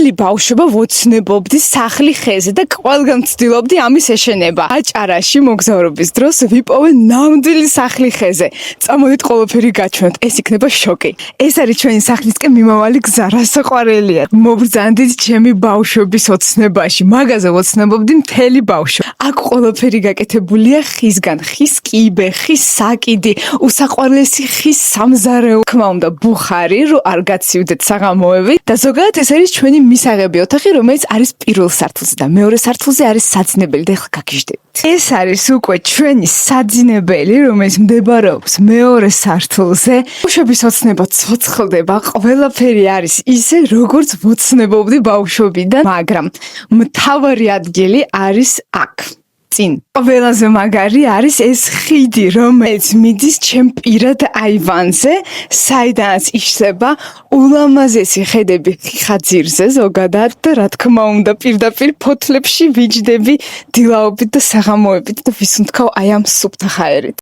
მთელი ბავშვობა ვოცნებობდი სახლი ხეზე და ყველგან ვცდილობდი ამის ეშენება. აჭარაში მოგზაურობის დროს ვიპოვე ნამდვილი სახლი ხეზე. წამოდით ყველაფერი გაჩვენოთ, ეს იქნება შოკი. ეს არის ჩვენი სახლისკენ მიმავალი გზა, რა საყვარელია. მობრძანდით ჩემი ბავშვობის ოცნებაში. მაგაზე ვოცნებობდი მთელი ბავშვობა. აქ ყველაფერი გაკეთებულია ხისგან, ხის კიბე, ხის საკიდი, უსაყვარლესი ხის სამზარეულო. თქმა უნდა, ბუხარი, რომ არ გაცივდეთ საღამოები და ზოგადად ეს არის ჩვენი მისაღები ოთახი, რომელიც არის პირველ სართულზე და მეორე სართულზე არის საძინებელი და ეხლა გაგიჟდებით. ეს არის უკვე ჩვენი საძინებელი, რომელიც მდებარეობს მეორე სართულზე. ბავშვობის ოცნება ცოცხლდება, ყველაფერი არის ისე, როგორც ვოცნებობდი ბავშვობიდან, მაგრამ მთავარი ადგილი არის აქ. ყველაზე მაგარი არის ეს ხიდი, რომელიც მიდის ჩემ პირად აივანზე, საიდანაც იშლება ულამაზესი ხედები ხიხაძირზე ზოგადად და რა თქმა უნდა პირდაპირ ფოთლებში ვიჯდები დილაობით და საღამოებით და ვის უნთქავ აი ამ სუფთა ჰაერით.